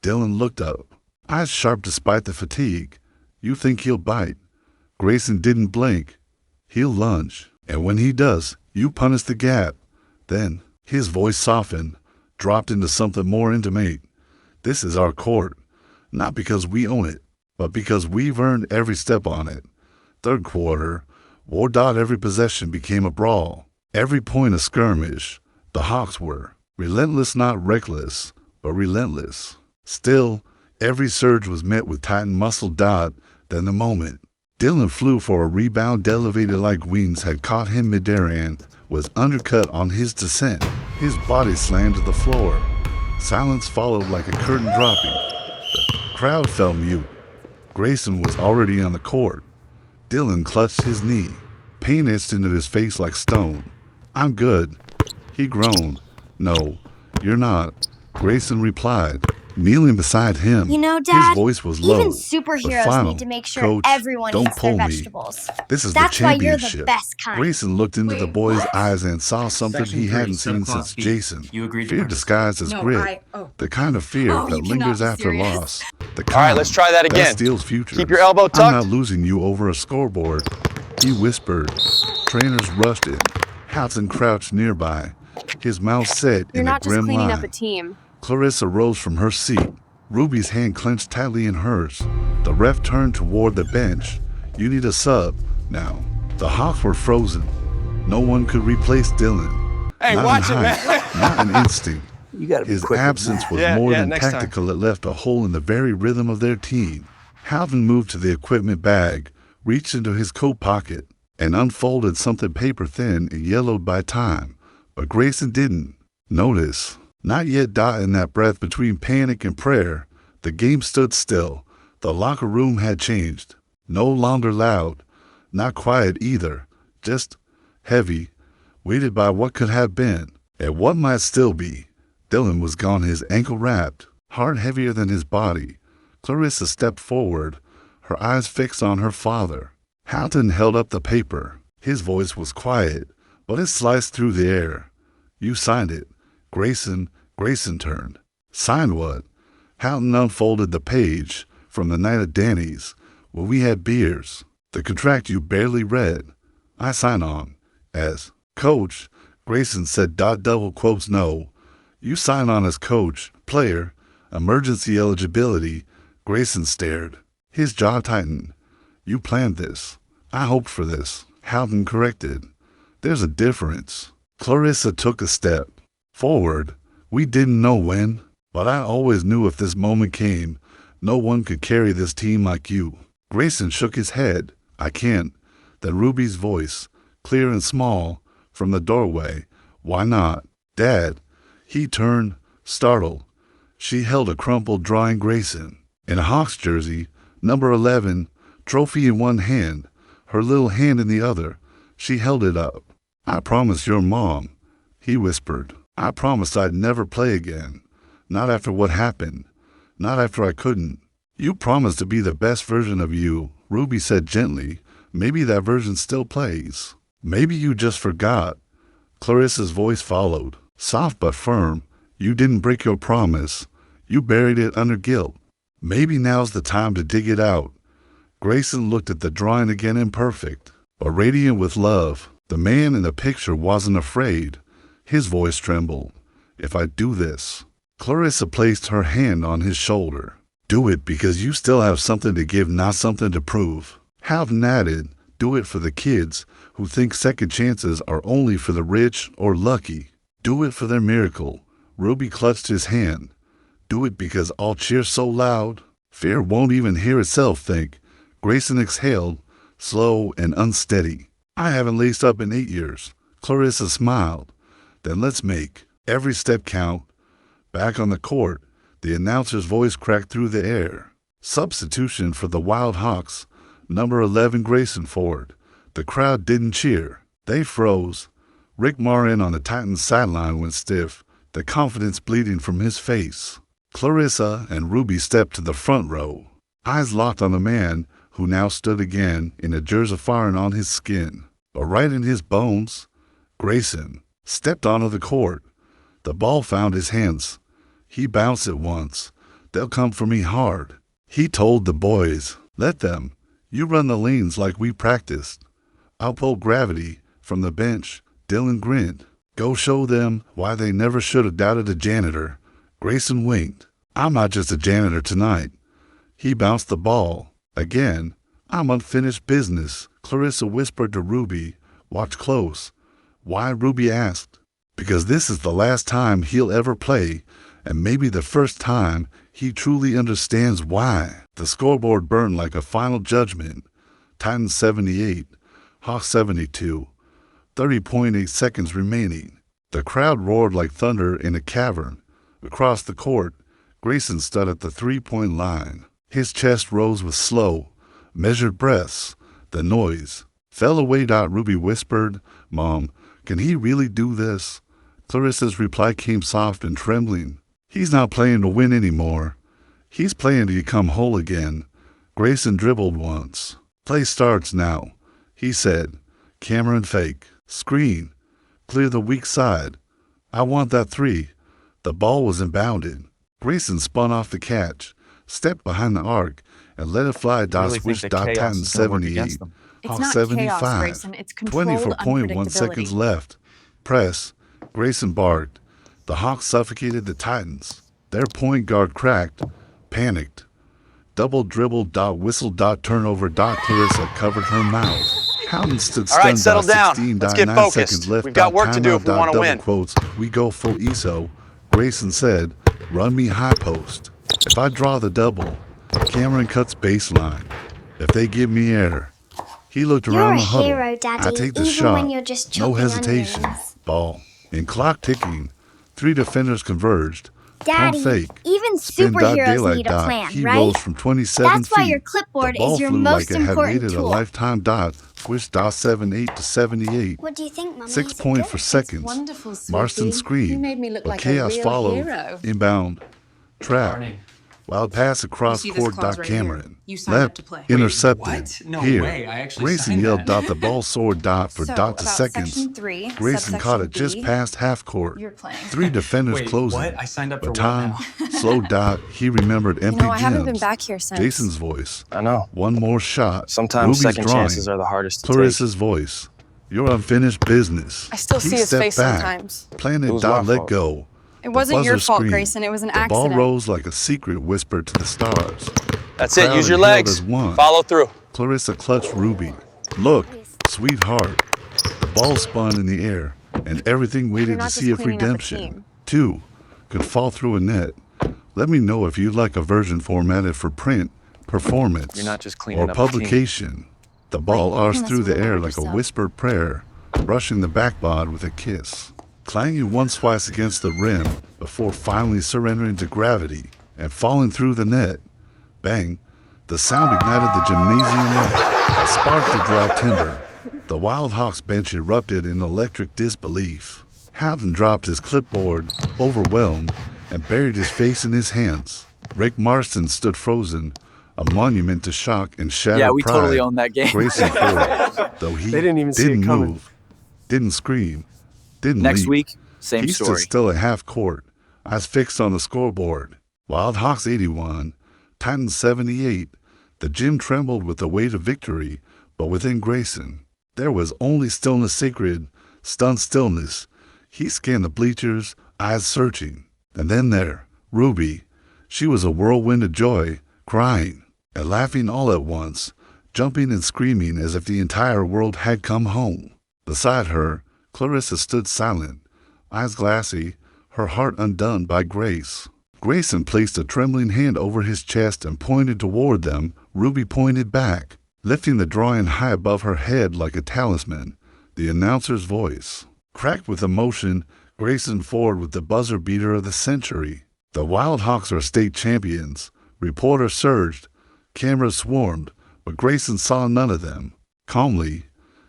Dylan looked up, eyes sharp despite the fatigue. You think he'll bite. Grayson didn't blink. He'll lunge, and when he does, you punish the gap. Then, his voice softened, dropped into something more intimate. This is our court, not because we own it, but because we've earned every step on it. Third quarter, war. Every possession became a brawl, every point a skirmish. The Hawks were relentless, not reckless, but relentless. Still, every surge was met with Titan muscle. Then the moment Dylan flew for a rebound, elevated like wings had caught him midair and was undercut on his descent. His body slammed to the floor. Silence followed like a curtain dropping. The crowd fell mute. Grayson was already on the court. Dylan clutched his knee. Pain etched into his face like stone. I'm good. He groaned. No, you're not. Grayson replied, kneeling beside him. You know, Dad, his voice was low, even but superheroes final. need to make sure Coach, everyone don't eats their pull me. vegetables. This is That's the why you're championship. the best kind. Grayson looked into the boy's what? eyes and saw something Section he 3, hadn't 7 seen o'clock since beat. Jason. You agreed to Fear participate. disguised as No, grit. The kind of fear Oh, that you cannot lingers be after serious. loss. The All right, kind let's try that again. That steals futures. Keep your elbow I'm tucked. not losing you over a scoreboard. He whispered. Trainers rushed in. Houghton crouched nearby, his mouth set You're in a not just grim cleaning line. up a team. Clarissa rose from her seat. Ruby's hand clenched tightly in hers. The ref turned toward the bench. You need a sub now. The Hawks were frozen. No one could replace Dylan. Hey, Not watch in it, height, man. not in instinct. You got to be His quicker than absence that. was Yeah, more yeah, than next time. tactical. It left a hole in the very rhythm of their team. Halvin moved to the equipment bag, reached into his coat pocket, and unfolded something paper thin and yellowed by time. But Grayson didn't notice. Not yet. In that breath between panic and prayer, the game stood still. The locker room had changed. No longer loud, not quiet either, just heavy, weighted by what could have been and what might still be. Dylan was gone, his ankle wrapped, heart heavier than his body. Clarissa stepped forward, her eyes fixed on her father. Houghton held up the paper. His voice was quiet, but it sliced through the air. You signed it. Grayson turned. Signed what? Houghton unfolded the page from the night at Danny's, where we had beers. The contract you barely read. I sign on as coach. Grayson said. Double quotes no. You sign on as coach, player, emergency eligibility. Grayson stared. His jaw tightened. You planned this. I hoped for this. Houghton corrected. There's a difference. Clarissa took a step forward. We didn't know when, but I always knew if this moment came, no one could carry this team like you. Grayson shook his head. I can't. Then Ruby's voice, clear and small, from the doorway. Why not? Dad. He turned, startled. She held a crumpled drawing Grayson. In a Hawks jersey, number 11, trophy in one hand, her little hand in the other. She held it up. I promised your mom, he whispered. I promised I'd never play again. Not after what happened. Not after I couldn't. You promised to be the best version of you, Ruby said gently. Maybe that version still plays. Maybe you just forgot. Clarissa's voice followed, soft but firm. You didn't break your promise. You buried it under guilt. Maybe now's the time to dig it out. Grayson looked at the drawing again, imperfect, but radiant with love. The man in the picture wasn't afraid. His voice trembled. If I do this. Clarissa placed her hand on his shoulder. Do it because you still have something to give, not something to prove. Houghton added, do it for the kids who think second chances are only for the rich or lucky. Do it for their miracle. Ruby clutched his hand. Do it because I'll cheer so loud, fear won't even hear itself think. Grayson exhaled, slow and unsteady. I haven't laced up in 8 years. Clarissa smiled. Then let's make every step count. Back on the court, the announcer's voice cracked through the air. Substitution for the Wild Hawks, number 11 Grayson Ford. The crowd didn't cheer. They froze. Rick Morin on the Titans sideline went stiff, the confidence bleeding from his face. Clarissa and Ruby stepped to the front row, eyes locked on the man who now stood again in a jersey firing on his skin, but right in his bones. Grayson stepped onto the court. The ball found his hands. He bounced it once. They'll come for me hard. He told the boys, let them. You run the lanes like we practiced. I'll pull gravity from the bench. Dylan grinned. Go show them why they never should have doubted a janitor. Grayson winked. I'm not just a janitor tonight. He bounced the ball. Again, I'm unfinished business. Clarissa whispered to Ruby. Watch close. Why? Ruby asked. Because this is the last time he'll ever play, and maybe the first time he truly understands why. The scoreboard burned like a final judgment. Titans 78, Hawks 72. 30.8 seconds remaining. The crowd roared like thunder in a cavern. Across the court, Grayson stood at the three-point line. His chest rose with slow, measured breaths. The noise fell away. Ruby whispered, Mom, can he really do this? Clarissa's reply came soft and trembling. He's not playing to win anymore. He's playing to become whole again. Grayson dribbled once. Play starts now, he said. Cameron fake. Screen. Clear the weak side. I want that three. The ball was inbounded. Grayson spun off the catch, stepped behind the arc, and let it fly. Switch. Titan 78. Hawk 75. Grayson. It's controlled 24.1 seconds left. Press. Grayson barked. The Hawks suffocated the Titans. Their point guard cracked, panicked. Double dribble. Whistle. Turnover. Clarissa covered her mouth. Houghton stood stunned. All right, settle down. 16. Let's get 9 focused. seconds left. We've got work to do if we want to win. Quotes. We go full ESO. Grayson said, run me high post. If I draw the double, Cameron cuts baseline. If they give me air. He looked around the huddle. You're a hero, Daddy, I take the even shot. when you're just No chopping hesitation. onions. Ball. In clock ticking, 3 defenders converged. Daddy, Pump fake. even Spin. superheroes Daylight. need a plan, He right? rose from 27 That's why feet. your clipboard The ball is your flew most like it had important waited a tool. lifetime. Switch. 78 to 78. What do you think, Mummy? 6 Is it point good? for seconds. Wonderful, sweetie. Marston You screamed, made me look but like a chaos real followed. hero. Inbound. Trap. Barney. Wild pass across You see this court. clause right Cameron. here. You signed up Left. to play. Intercepted. What? No Here. way. I actually Grayson signed yelled. that. The ball soared. For So, to about seconds. Section 3, Grayson caught it subsection just B, past half court. You're playing. 3 defenders Wait, closing. what? I signed up But for what time now? slowed. He remembered empty I haven't been gyms. back here since. Jason's voice. I know. One more shot. Sometimes Ruby's second drawing. chances are the hardest to take. Clarissa's voice. Your unfinished business. I still He see his stepped face back. sometimes. Planted. It was my Let fault. go. It wasn't buzzer your fault, screamed. Grayson. It was an The ball accident. rose like a secret whispered to the stars. That's The it. crowd Use your inhaled legs. as one. Follow through. Clarissa clutched Ruby. Look, sweetheart. The ball spun in the air, and everything waited to see if redemption, too, could fall through a net. Let me know if you'd like a version formatted for print, performance, You're not just cleaning or up the team. publication. The ball arced through the air like a whispered prayer, brushing the backboard with a kiss, clanging once twice against the rim before finally surrendering to gravity and falling through the net. Bang! The sound ignited the gymnasium light, a spark to dry timber. The Wild Hawks bench erupted in electric disbelief. Houghton dropped his clipboard, overwhelmed, and buried his face in his hands. Rick Marston stood frozen, a monument to shock and shattered Yeah, we pride. totally owned that game. Grayson Ford, though he They didn't even see it didn't coming. move, didn't scream, didn't Next leap. week, same He story. stood still at half court, eyes fixed on the scoreboard. Wild Hawks 81, Titans 78. The gym trembled with the weight of victory, but within Grayson, there was only stillness sacred, stunned stillness. He scanned the bleachers, eyes searching. And then there, Ruby. She was a whirlwind of joy, crying and laughing all at once, jumping and screaming as if the entire world had come home. Beside her, Clarissa stood silent, eyes glassy, her heart undone by grace. Grayson placed a trembling hand over his chest and pointed toward them. Ruby pointed back, lifting the drawing high above her head like a talisman. The announcer's voice cracked with emotion. Grayson Ford with the buzzer beater of the century. The Wild Hawks are state champions. Reporters surged. Cameras swarmed, but Grayson saw none of them. Calmly,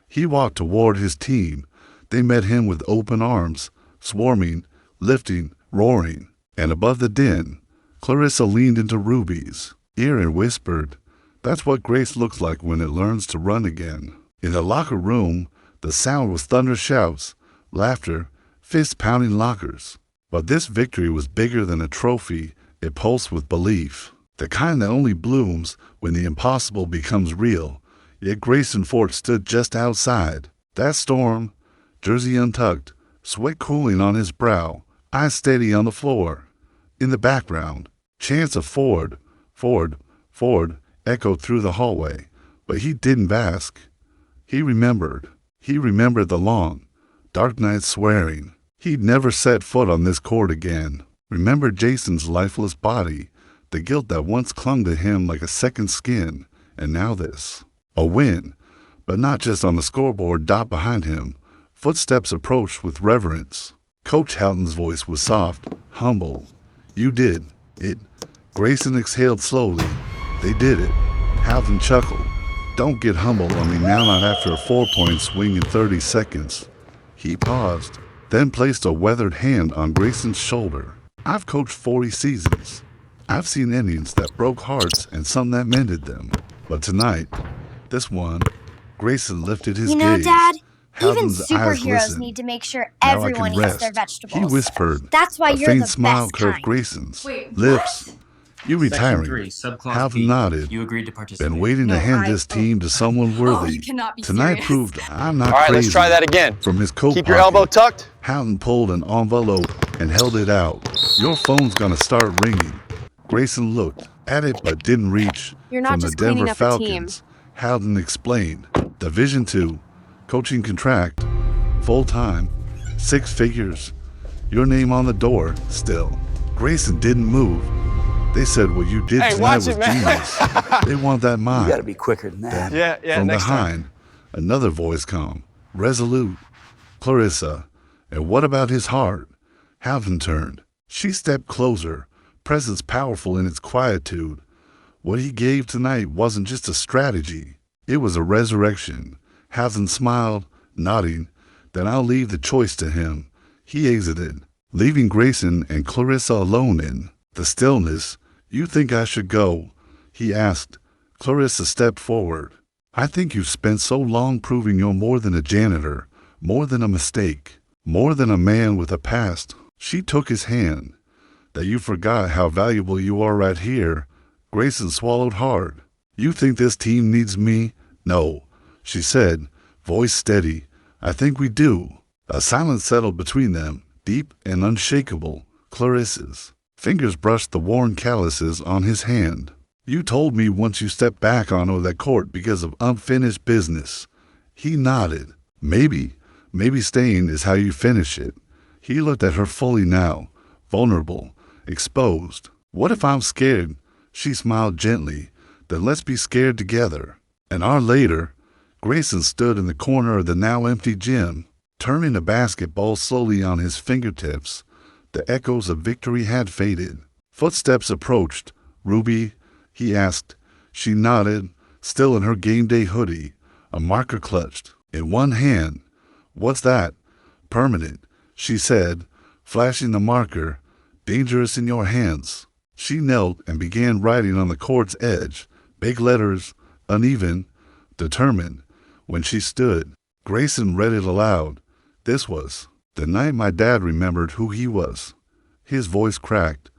he walked toward his team. They met him with open arms, swarming, lifting, roaring. And above the din, Clarissa leaned into Ruby's ear and whispered, "That's what Grace looks like when it learns to run again." In the locker room, the sound was thunder shouts, laughter, fist pounding lockers. But this victory was bigger than a trophy. It pulsed with belief, the kind that only blooms when the impossible becomes real. Yet Grayson Ford stood just outside that storm, jersey untucked, sweat cooling on his brow, eyes steady on the floor. In the background, chants of Ford, Ford, Ford echoed through the hallway, but he didn't bask. He remembered the long, dark nights swearing he'd never set foot on this court again. Remembered Jason's lifeless body, the guilt that once clung to him like a second skin, and now this. A win, but not just on the scoreboard dot behind him. Footsteps approached with reverence. Coach Houghton's voice was soft, humble. "You did it." Grayson exhaled slowly. "They did it." Houghton chuckled. "Don't get humble on me now, not after a 4-point swing in 30 seconds. He paused, then placed a weathered hand on Grayson's shoulder. "I've coached 40 seasons. I've seen innings that broke hearts and some that mended them. But tonight, this one," Grayson lifted his gaze. Dad, even Houghton's eyes superheroes glistened. need to make sure "Now I everyone can eats rest," their vegetables. he whispered. That's why A you're faint the smile best curved kind. Grayson's Wait, lips. "You retiring?" 3, subclause Houghton B. nodded. You agreed to participate. "Been waiting to No, hand I- this team to someone worthy. you cannot be Tonight serious. proved I'm not All right, crazy." let's try that again. From his coat Keep your pocket, elbow tucked. Houghton pulled an envelope and held it out. "Your phone's gonna start ringing." Grayson looked at it but didn't reach. You're not From just the Denver cleaning up a team. Falcons, Houghton explained. Division II, coaching contract, full-time, 6 figures. Your name on the door, still. Grayson didn't move. "They said what you did Hey, tonight watch was it, man. genius. They want that mine." You gotta be quicker than that. Yeah, From next time. behind, another voice come, resolute. "Clarissa, and what about his heart?" Houghton turned. She stepped closer, presence powerful in its quietude. What he gave tonight wasn't just a strategy. It was a resurrection. Houghton smiled, nodding. "Then I'll leave the choice to him." He exited, leaving Grayson and Clarissa alone in the stillness. "You think I should go?" he asked. Clarissa stepped forward. "I think you've spent so long proving you're more than a janitor, more than a mistake, more than a man with a past." She took his hand. "That you forgot how valuable you are right here." Grayson swallowed hard. "You think this team needs me?" "No," she said, voice steady. "I think we do." A silence settled between them, deep and unshakable. Clarissa's fingers brushed the worn calluses on his hand. You told me once you stepped back onto that court because of unfinished business. He nodded. Maybe staying is how you finish it. He looked at her fully now, vulnerable, exposed. What if I'm scared? She smiled gently. Then let's be scared together. An hour later, Grayson stood in the corner of the now empty gym, turning a basketball slowly on his fingertips. The echoes of victory had faded. Footsteps approached. Ruby, he asked. She nodded, still in her game day hoodie, a marker clutched in one hand. What's that? Permanent, she said, flashing the marker. Dangerous in your hands. She knelt and began writing on the court's edge, big letters, uneven, determined. When she stood, Grayson read it aloud. This was the night my dad remembered who he was. His voice cracked.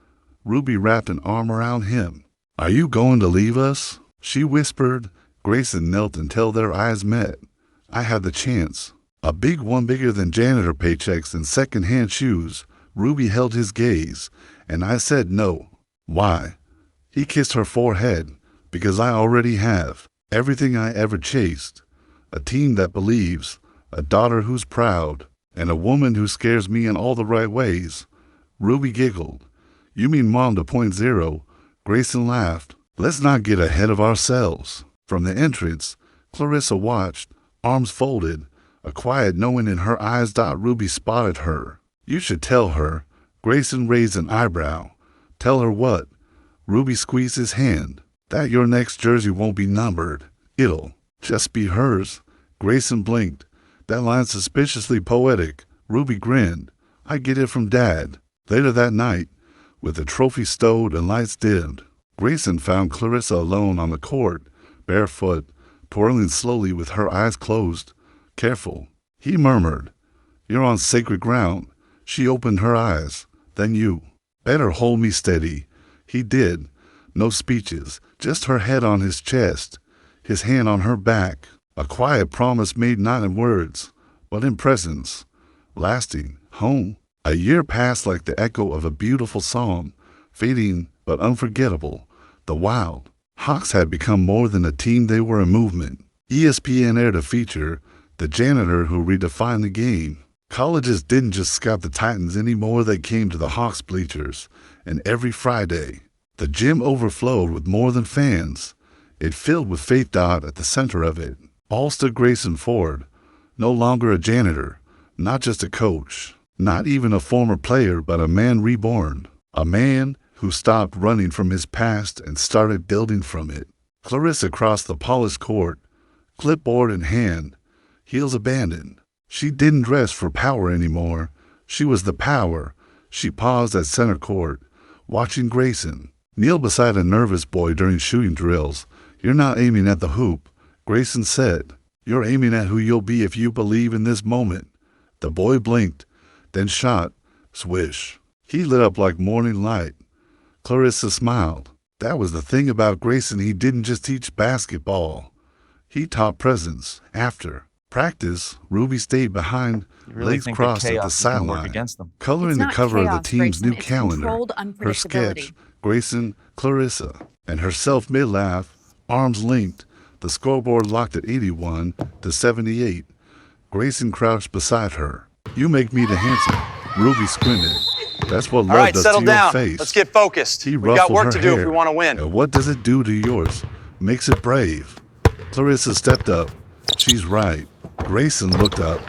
Ruby wrapped an arm around him. Are you going to leave us? She whispered. Grayson knelt until their eyes met. I had the chance. A big one bigger than janitor paychecks and second-hand shoes. Ruby held his gaze, and I said no. Why? He kissed her forehead. Because I already have everything I ever chased. A team that believes, a daughter who's proud, and a woman who scares me in all the right ways. Ruby giggled. You mean Mom 2.0? Grayson laughed. Let's not get ahead of ourselves. From the entrance, Clarissa watched, arms folded, a quiet knowing in her eyes. Ruby spotted her. You should tell her. Grayson raised an eyebrow. Tell her what? Ruby squeezed his hand. That your next jersey won't be numbered. It'll just be hers. Grayson blinked. That line's suspiciously poetic. Ruby grinned. I get it from Dad. Later that night, with the trophy stowed and lights dimmed, Grayson found Clarissa alone on the court, barefoot, twirling slowly with her eyes closed. Careful, he murmured. You're on sacred ground. She opened her eyes. Then you. Better hold me steady. He did. No speeches, just her head on his chest, his hand on her back. A quiet promise made not in words, but in presence. Lasting. Home. A year passed like the echo of a beautiful song, fading but unforgettable. The Wild Hawks had become more than a team, they were a movement. ESPN aired a feature, The Janitor Who Redefined the Game. Colleges didn't just scout the Titans anymore, they came to the Hawks bleachers, and every Friday, the gym overflowed with more than fans. It filled with faith. At the center of it all stood Grayson Ford, no longer a janitor, not just a coach, not even a former player, but a man reborn, a man who stopped running from his past and started building from it. Clarissa crossed the polished court, clipboard in hand, heels abandoned. She didn't dress for power anymore. She was the power. She paused at center court, watching Grayson kneel beside a nervous boy during shooting drills. You're not aiming at the hoop, Grayson said. You're aiming at who you'll be if you believe in this moment. The boy blinked, then shot. Swish. He lit up like morning light. Clarissa smiled. That was the thing about Grayson. He didn't just teach basketball. He taught presence. After practice, Ruby stayed behind, legs crossed at the sideline, coloring the cover of the team's new calendar. Her sketch, Grayson, Clarissa, and herself mid-laugh, arms linked, the scoreboard locked at 81-78. Grayson crouched beside her. You make me the handsome. Ruby squinted. That's what love does to your face. All right, settle down. Let's get focused. We've got work to do if we want to win. And what does it do to yours? Makes it brave. Clarissa stepped up. She's right. Grayson looked up.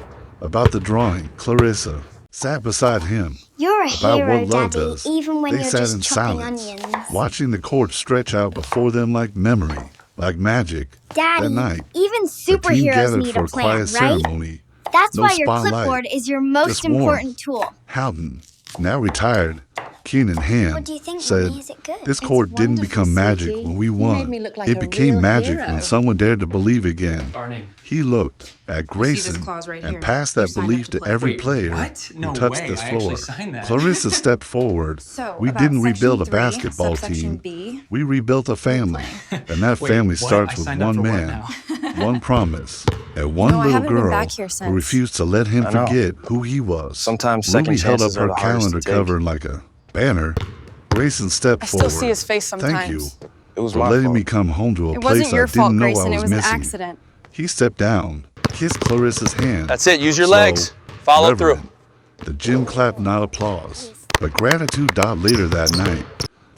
About the drawing, Clarissa sat beside him. You're a about hero, what love Daddy, does. even when They you're sat just in chopping silence, onions. watching the court stretch out before them like memory, like magic. Daddy, That night, even the team superheroes gathered need for a a plan, quiet right? ceremony. That's No why your spotlight, clipboard is your most just warmth. important tool. Howden, now retired, keen in hand, What do you think, said, Mommy? Is it good? this court didn't become magic when we won. It became magic when someone dared to believe again. He looked at Grayson and passed that belief to every player who touched this floor. Clarissa stepped forward. We didn't rebuild a basketball team. We rebuilt a family. And that family starts with one man, one promise, and one little girl who refused to let him forget who he was. Sometimes second Ruby held up chances are her the hardest calendar to take. cover like a banner. Grayson stepped I forward. still see his face sometimes. Thank you. It was for my letting fault. me come home to a It place wasn't I your fault, didn't know I Grayson. It was was an missing. accident. He stepped down, kissed Clarissa's hand. That's it. Use your Slow, legs. Follow reverent. through. The gym clapped, not applause, but gratitude. Later that night,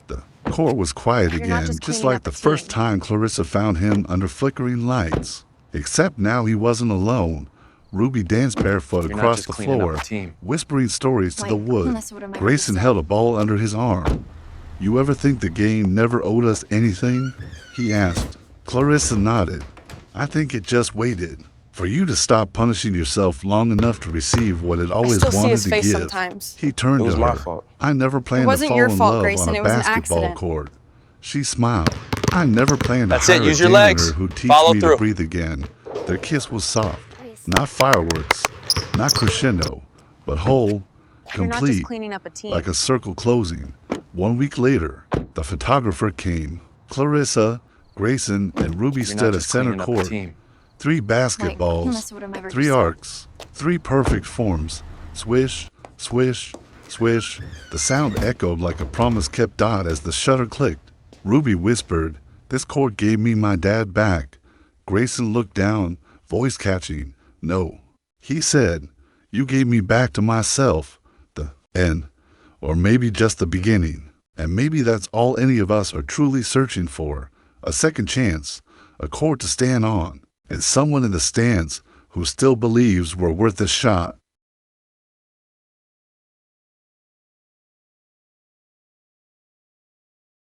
the court was quiet You're not again, just just cleaning like up the a first team. time Clarissa found him under flickering lights. Except now he wasn't alone. Ruby danced barefoot You're not across just the cleaning up floor, a team. whispering stories to the Like, wood. unless what am I Grayson gonna held say? a ball under his arm. You ever think the game never owed us anything? He asked. Clarissa nodded. I think it just waited for you to stop punishing yourself long enough to receive what it I always still see wanted his to face give. sometimes. He turned It was to my her. fault. I never planned to wasn't fall your in fault, love Grayson. on a It was an basketball accident. court. She smiled. I never planned to That's it. hire Use a your janitor legs. who teach Follow me through. to breathe again. Their kiss was soft, not fireworks, not crescendo, but whole, You're not just complete, cleaning up a team. like a circle closing. 1 week later, the photographer came. Clarissa, Grayson, and Ruby You're stood not at just center cleaning up a court. team. 3 unless basketballs, what am I gonna 3 say? arcs, 3 perfect forms. Swish, swish, swish. The sound echoed like a promise kept as the shutter clicked. Ruby whispered, "This court gave me my dad back." Grayson looked down, voice catching. "No." He said, "You gave me back to myself." The end. Or maybe just the beginning. And maybe that's all any of us are truly searching for. A second chance, a court to stand on, and someone in the stands who still believes we're worth a shot.